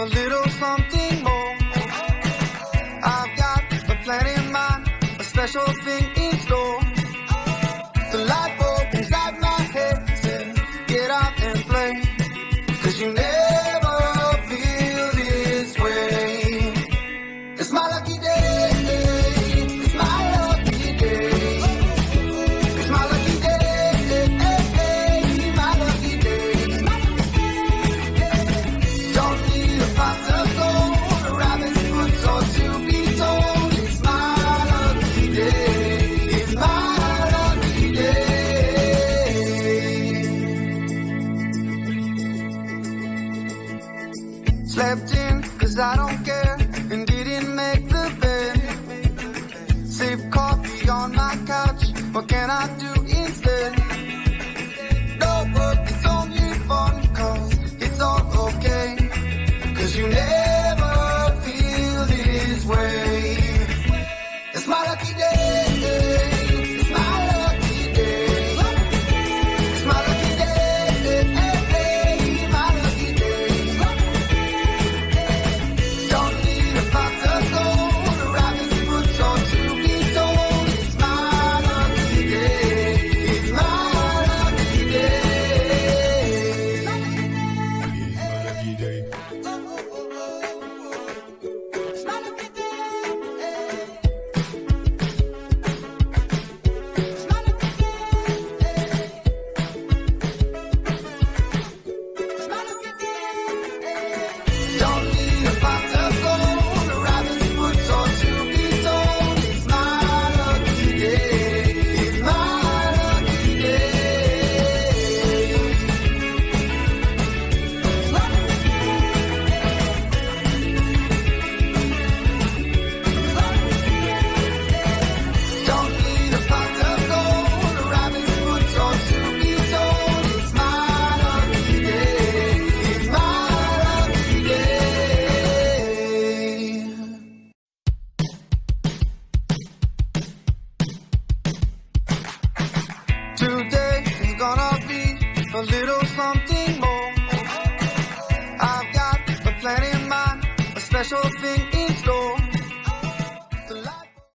a little something more. I've got a plan in mind, a special thing in store. The light bulb inside my head says, get out and play, 'cause you never feel this way. It's my lucky day, it's my lucky day. It's my lucky day, my lucky day. Don't need a pot of gold, a rabbit's foot, or to be told. It's my lucky day, it's my lucky day. Slept in 'cause I don't care, and didn't make the bed. Sip coffee on my couch, what can I do instead? No work, it's only fun, 'cause it's all okay. 'Cause you never feel this way. It's my lucky day, it's my lucky day. It's my lucky day, my lucky day. Don't need a pot of gold, a rabbit's foot, or to be told. It's my lucky day, it's my lucky day. It's my lucky day. It's my lucky day. It's my lucky day. It's my lucky day. Don't need a pot of gold, a rabbit's foot, or to be told. It's my lucky day, it's my lucky day. It's my lucky day. Don't need a pot of gold, a rabbit's foot, or to be told. It's my lucky day, it's my lucky day. Today is gonna be a little something